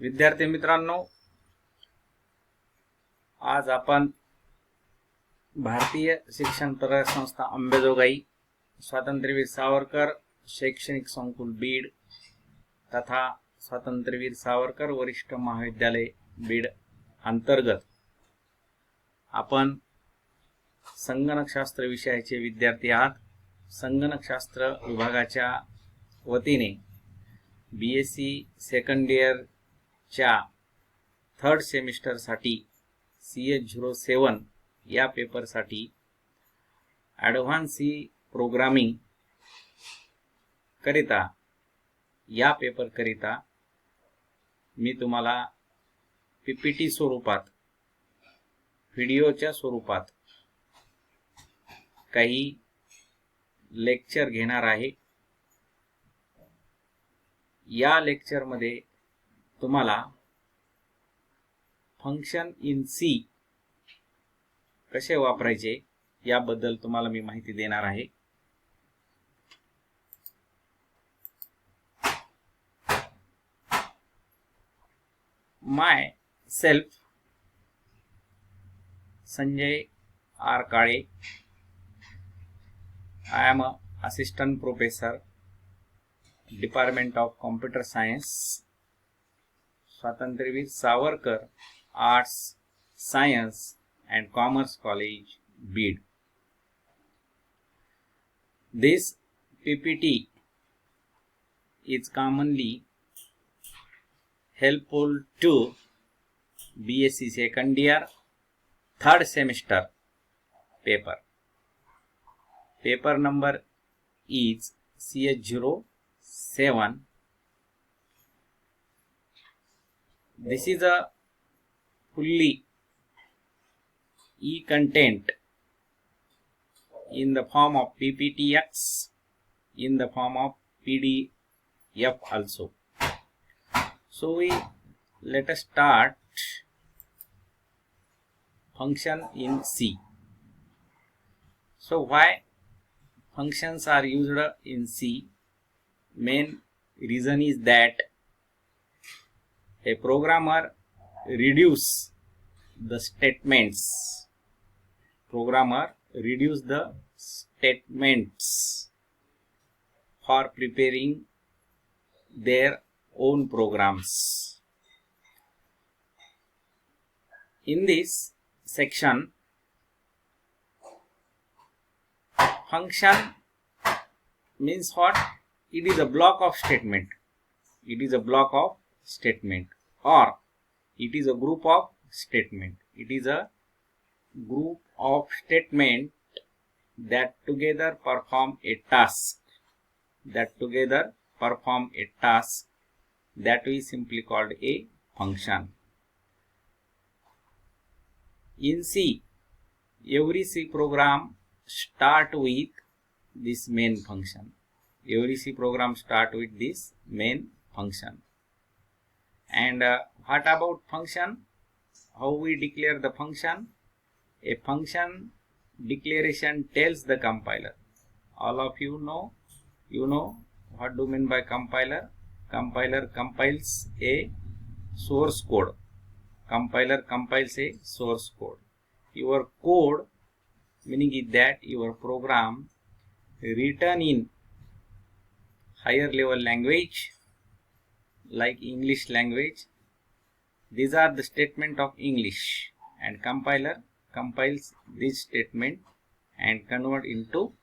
विद्यार्थी मित्रांनो, आज आपण भारतीय शिक्षण प्रसारक संस्था अंबेजोगाई, स्वातंत्र्यवीर सावरकर शैक्षणिक संकुल बीड तथा स्वातंत्र्यवीर सावरकर वरिष्ठ महाविद्यालय बीड अंतर्गत आपण संगणकशास्त्र विषयाचे विद्यार्थी आहात. संगणकशास्त्र विभागाच्या वतीने BSc सेकंड इयरच्या थर्ड सेमिस्टरसाठी CS07 या पेपरसाठी ॲडव्हान्स सी प्रोग्रामिंग करिता या पेपर करिता मी तुम्हाला PPT स्वरूपात व्हिडिओच्या स्वरूपात काही लेक्चर घेणार आहे. या लेक्चर मध्ये तुम्हाला फंक्शन इन सी कसे वापरायचे याबद्दल तुम्हाला मी माहिती देणार आहे. Myself Sanjay R Kale. I am a assistant professor, Department of Computer Science, Swatantraveer Savarkar Arts, Science and Commerce College, Bid. This PPT is commonly helpful to BSc second year, third semester paper. Paper number is CS07. This is a fully e-content in the form of PPTX, in the form of PDF also. So let us start function in C. So why functions are used in C? Main reason is that a programmer reduce the statements. Programmer reduce the statements for preparing their own programs. In this section, function means what? It is a block of statement. It is a block of statement, or it is a group of statement. It is a group of statement that together perform a task. That together perform a task that we simply called a function. In C, every C program start with this main function. Every C program start with this main function. And what about function? How we declare the function? A function declaration tells the compiler. All of you know what do you mean by compiler? Compiler compiles a source code. Compiler compiles a source code. Your code, meaning is that your program written in higher level language like English language. These are the statement of English, and compiler compiles this statement and convert into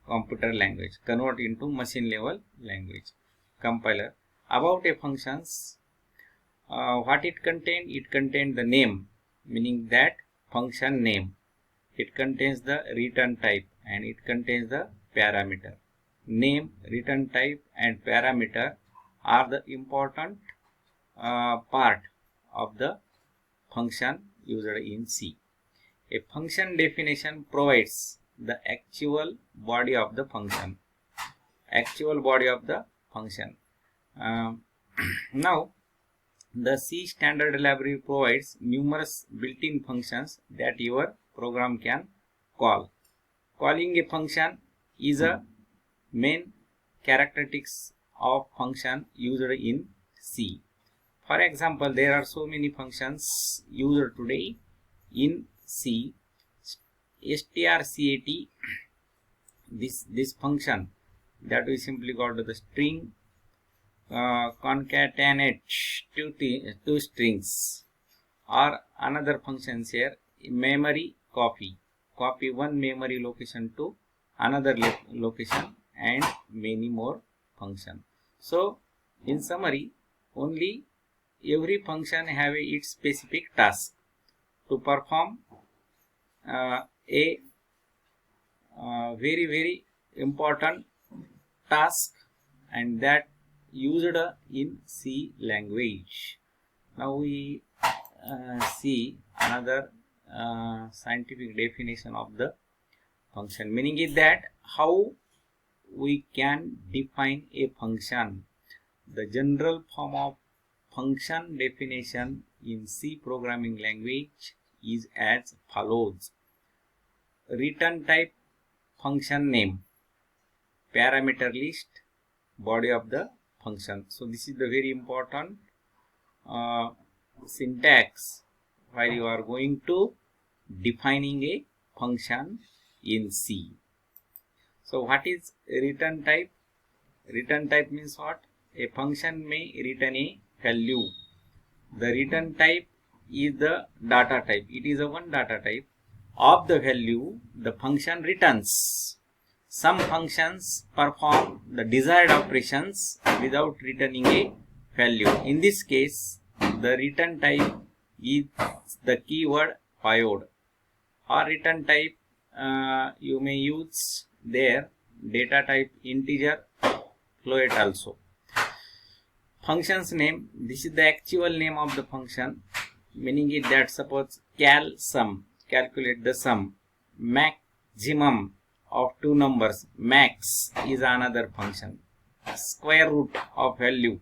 computer language, convert into machine level language. Compiler. About a functions, what it contain? It contains the name, meaning that function name. It contains the return type and it contains the parameter. Name, return type and parameter are the important part of the function used in C. A function definition provides the actual body of the function. Actual body of the function. Now, the C standard library provides numerous built-in functions that your program can call. Calling a function is a main characteristics of function used in C. For example, there are so many functions used today in C. strcat, this function that we simply call the string concatenate two strings, or another functions here, memory copy one memory location to another location, and many more function. So in summary, only every function have its specific task to perform a very important task, and that used in C language. Now we see another scientific definition of the function. Meaning is that how we can define a function. The general form of function definition in C programming language is as follows: return type, function name, parameter list, body of the function. So this is the very important syntax while you are going to defining a function in C. So what is return type? Return type means what? A function may return a value. The return type is the data type. It is a one data type. Of the value the function returns. Some functions perform the desired operations without returning a value. In this case, the return type is the keyword void, or return type you may use there data type integer, float also. Function's name, this is the actual name of the function, meaning is that suppose cal sum, calculate the sum, maximum of two numbers, max is another function, square root of value,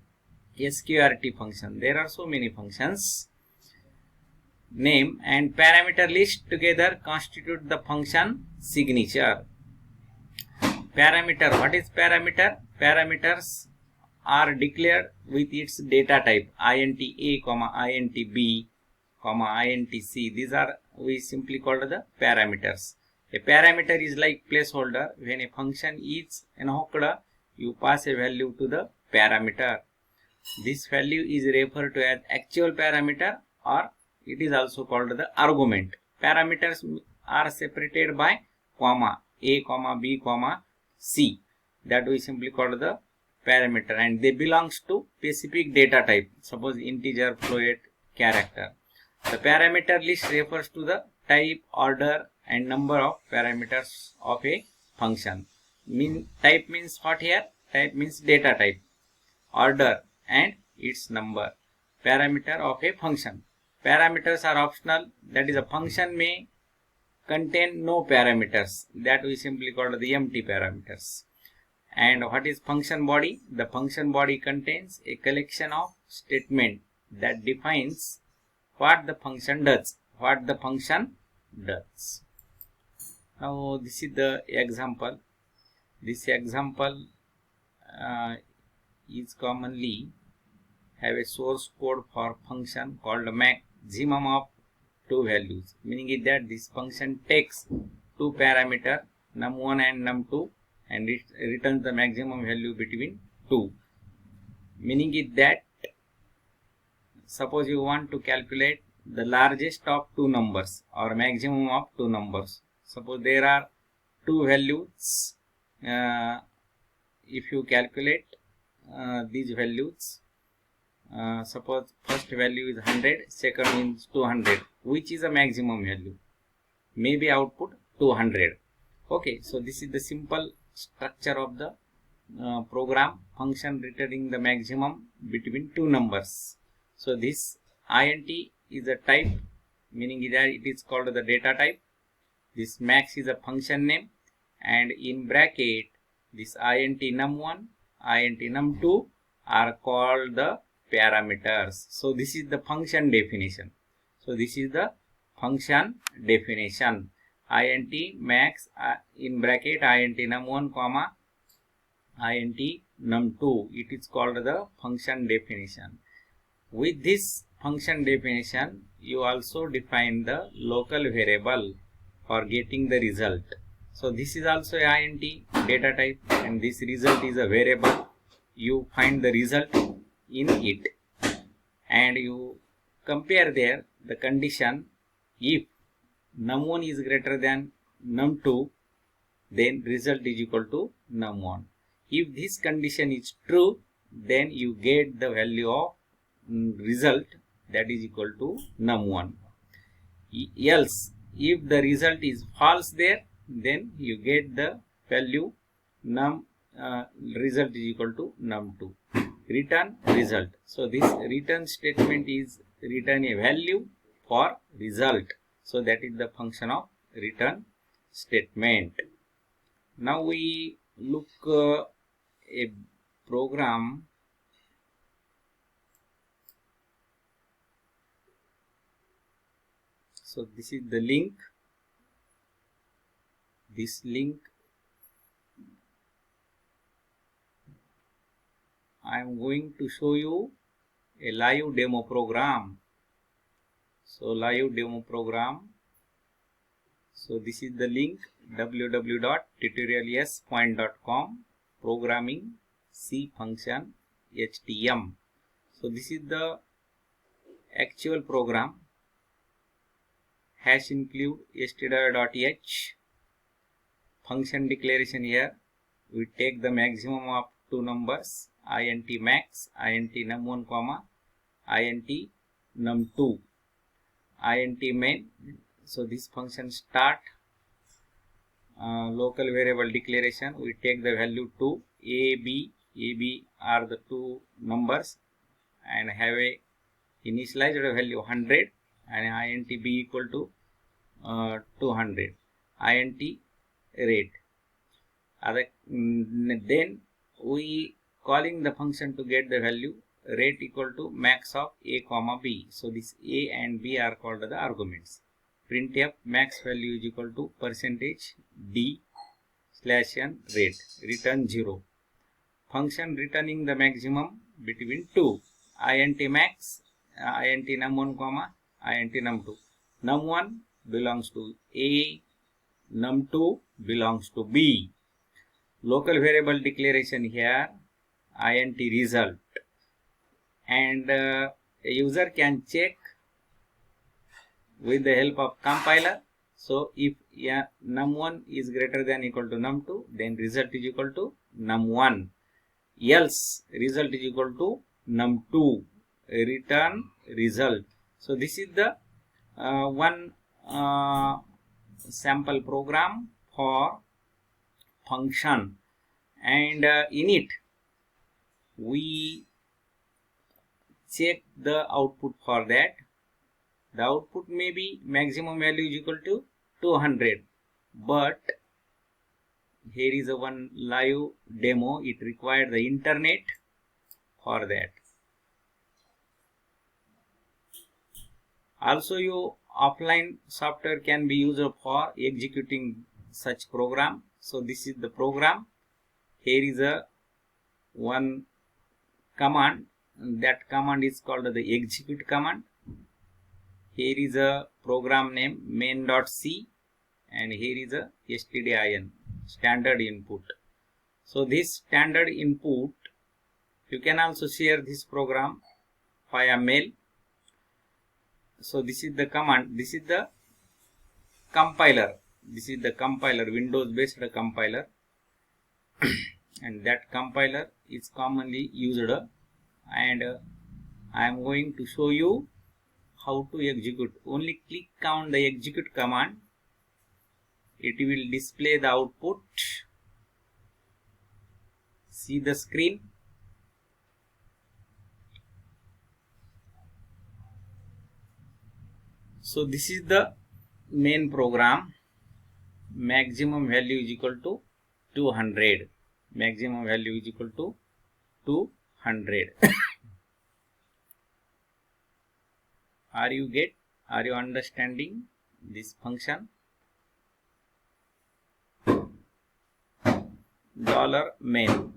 sqrt function. There are so many functions. Name and parameter list together constitute the function signature. Parameter, what is parameter? Parameters are declared with its data type, int a, int b, int c. These are we simply called the parameters. A parameter is like placeholder. When a function is invoked, you pass a value to the parameter. This value is referred to as actual parameter, or it is also called the argument. Parameters are separated by comma, a, b, c. That we simply call the parameter, and they belongs to specific data type. Suppose integer, float, character. The parameter list refers to the type, order, and number of parameters of a function. Type means what here? Type means data type, order, and its number. Parameter of a function. Parameters are optional. That is, a function may contain no parameters. That we simply call the empty parameters. And what is function body? The function body contains a collection of statements that defines what the function does. Now this is the example. This example is commonly have a source code for function called maximum of two values. Meaning is that this function takes two parameter, num1 and num2, and it returns the maximum value between two. Meaning is that suppose you want to calculate the largest of two numbers or maximum of two numbers. Suppose there are two values. If you calculate these values, suppose first value is 100, second is 200. Which is a maximum value? Maybe output 200. Okay, so this is the simple structure of the program function returning the maximum between two numbers. So this int is a type, meaning that it is called the data type. This max is a function name, and in bracket this int num1, int num2 are called the parameters. So this is the function definition. Int max in bracket int num1 comma int num2, it is called the function definition. With this function definition, you also define the local variable for getting the result. So this is also a int data type, and this result is a variable. You find the result in it, and you compare there the condition. If num1 is greater than num2, then result is equal to num1. If this condition is true, then you get the value of result, that is equal to num1. Else, if the result is false there, then you get the value result is equal to num2. Return result. So this return statement is return a value for result. So that is the function of return statement. Now we look a program. So this is the link. This link I am going to show you a live demo program. So live demo program. So this is the link, www.tutorialspoint.com, programming C function HTM. So this is the actual program. Hash include stdio.h. Function declaration here. We take the maximum of two numbers, int max, int num1, int num2, int main. So this function start local variable declaration. We take the value 2, a b are the two numbers, and have a initialized value 100, and int b equal to 200, int rate. Then we calling the function to get the value rate equal to max of a comma b. So this a and b are called the arguments. Printf max value is equal to %d/n rate, return 0. Function returning the maximum between 2, int max, int num1, int num2. Num1 belongs to a, num2 belongs to b. Local variable declaration here, int result, and a user can check with the help of compiler. So if num1 is greater than equal to num2, then result is equal to num1. Else result is equal to num2. Return result. So this is the one sample program for function, and in it we check the output for that. The output may be maximum value is equal to 200, but here is a one live demo. It required the internet for that. Also, your offline software can be used for executing such program. So this is the program. Here is a one command. That command is called the execute command. Here is a program name main.c, and here is a stdin, standard input. So this standard input, you can also share this program via mail. So this is the command. This is the compiler. This is the compiler, Windows based compiler, and that compiler is commonly used, and I am going to show you how to execute. Only click on the execute command. It will display the output. See the screen. So this is the main program. Maximum value is equal to 200. Maximum value is equal to 200. Are you understanding this function? $main.